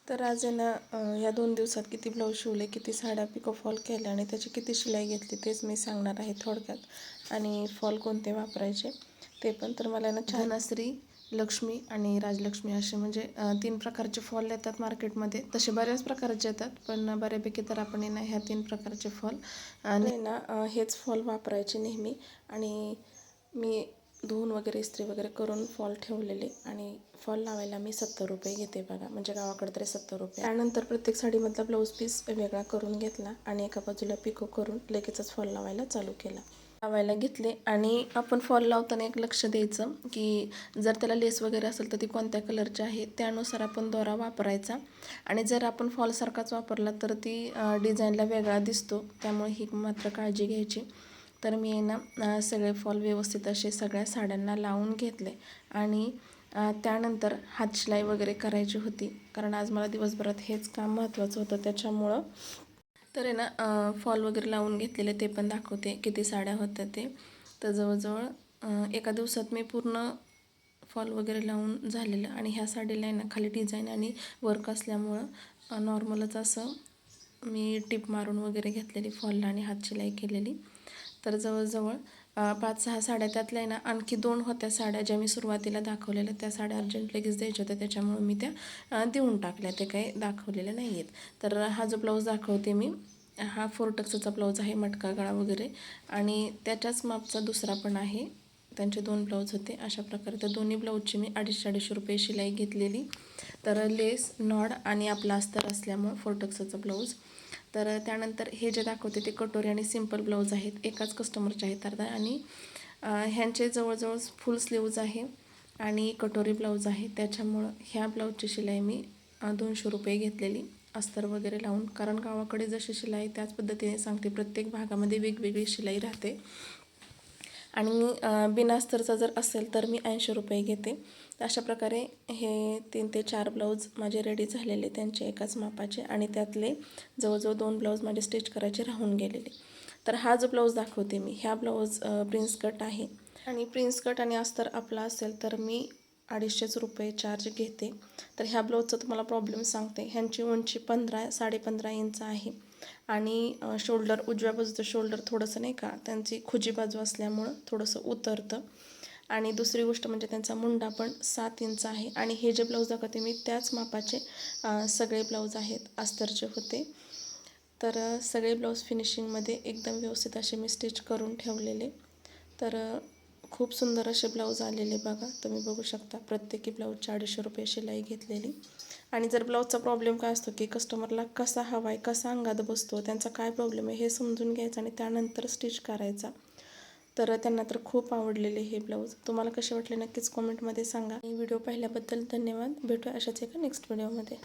तर आज आहे ना या 2 दिवसात किती ब्लाऊज शिवले, किती साड्या पिको फॉल केल्या आणि त्याची किती शिलाई घेतली तेच मी सांगणार आहे थोडक्यात. आणि फॉल कोणते वापरायचे ते पण. तर मला ना धनश्री, लक्ष्मी आणि राजलक्ष्मी असे म्हणजे 3 प्रकारचे फॉल येतात मार्केटमध्ये. तसे बऱ्याच प्रकारचे येतात, पण बऱ्यापैकी तर आपण आहे ना ह्या 3 प्रकारचे फॉल आणि ना हेच फॉल वापरायचे नेहमी. आणि मी धुवून वगैरे इस्त्री वगैरे करून फॉल ठेवलेले आणि फॉल लावायला मी 70 रुपये घेते बघा, म्हणजे गावाकडे तरी 70 रुपये. त्यानंतर प्रत्येक साडीमधला ब्लाऊज पीस वेगळा करून घेतला आणि एका बाजूला पिको करून लगेचच फॉल लावायला चालू केला. लावायला घेतले आणि आपण फॉल लावताना एक लक्ष द्यायचं की जर त्याला लेस वगैरे असेल तर ती कोणत्या कलरची आहे त्यानुसार आपण दोरा वापरायचा. आणि जर आपण फॉलसारखाच वापरला तर ती डिझाईनला वेगळा दिसतो, त्यामुळे ही मात्र काळजी घ्यायची. तर मी ना सगळे फॉल व्यवस्थित असे सगळ्या साड्यांना लावून घेतले आणि त्यानंतर हातशिलाई वगैरे करायची होती, कारण आज मला दिवसभरात हेच काम महत्त्वाचं होतं त्याच्यामुळं. तर आहे ना फॉल वगैरे लावून घेतलेले ते पण दाखवते किती साड्या होत्या ते. तर जवळजवळ एका दिवसात मी पूर्ण फॉल वगैरे लावून झालेलं. आणि ह्या साडीला आहे ना खाली डिझाईन आणि वर्क असल्यामुळं नॉर्मलच असं मी टिप मारून वगैरे घेतलेली फॉलला आणि हातशिलाई केलेली. तर जवळजवळ 5-6 साड्या त्यातल्या आहे ना आणखी 2 होत्या साड्या ज्या मी सुरुवातीला दाखवलेल्या, त्या साड्या अर्जंट लगेच द्यायच्या होत्या त्याच्यामुळे मी त्या देऊन टाकल्या, ते काही दाखवलेल्या नाही आहेत. तर हा जो ब्लाऊज दाखवते मी, हा 4 टक्सचा ब्लाऊज आहे, मटका गळा वगैरे. आणि त्याच्याच मापचा दुसरा पण आहे, त्यांचे 2 ब्लाऊज होते. अशा प्रकारे त्या दोन्ही ब्लाऊजची मी 250-250 रुपये शिलाई घेतलेली. तर लेस, नॉड आणि आपला अस्तर असल्यामुळं 4 टक्सचा ब्लाऊज. तर त्यानंतर हे जे दाखवते ते कटोरी आणि सिंपल ब्लाऊज आहेत, एकाच कस्टमरचे आहेत अर्धा. आणि ह्यांचे जवळजवळ फुल स्लीव्ज आहे आणि कटोरी ब्लाऊज आहे, त्याच्यामुळं ह्या ब्लाऊजची शिलाई मी 200 रुपये घेतलेली अस्तर वगैरे लावून. कारण गावाकडे जशी शिलाई त्याच पद्धतीने सांगते, प्रत्येक भागामध्ये वेगवेगळी शिलाई राहते. आणि बिना अस्तरचा जर असेल तर मी 80 रुपये घेते. अशा प्रकारे हे 3 ते 4 ब्लाऊज माझे रेडी झालेले, त्यांचे एकाच मापाचे. आणि त्यातले जवळजवळ 2 ब्लाऊज माझे स्टिच करायचे राहून गेलेले. तर हा जो ब्लाऊज दाखवते मी, ह्या ब्लाऊज प्रिन्स कट आहे. आणि प्रिन्स कट आणि अस्तर आपला असेल तर मी 250 रुपये चार्ज घेते. तर ह्या ब्लाऊजचा तुम्हाला प्रॉब्लेम सांगते. ह्यांची उंची 15-15.5 इंच आहे. आणि शोल्डर, उजव्या बाजूचं शोल्डर थोडंसं नाही का त्यांची खुजी बाजू असल्यामुळं थोडंसं उतरतं. आणि दुसरी गोष्ट म्हणजे त्यांचा मुंडा पण 7 इंच आहे. आणि हे जे ब्लाऊज दाखवते मी त्याच मापाचे सगळे ब्लाऊज आहेत, अस्तरचे होते. तर सगळे ब्लाऊज फिनिशिंगमध्ये एकदम व्यवस्थित असे मी स्टिच करून ठेवलेले. तर खूप सुंदर असे ब्लाऊज आलेले बघा, तुम्ही बघू शकता. प्रत्येकी ब्लाऊजची 250 रुपये शिलाई घेतलेली. आणि जर ब्लाऊजचा प्रॉब्लेम काय असतो की कस्टमरला कसा हवा आहे, कसा अंगात बसतो, त्यांचा काय प्रॉब्लेम आहे हे समजून घ्यायचं आणि त्यानंतर स्टिच करायचा. तर त्यांना तर खूप आवडलेले हे ब्लाऊज. तुम्हाला कसे वाटले नक्कीच कॉमेंटमध्ये सांगा. आणि व्हिडिओ पाहिल्याबद्दल धन्यवाद. भेटूया अशाच एका नेक्स्ट व्हिडिओमध्ये.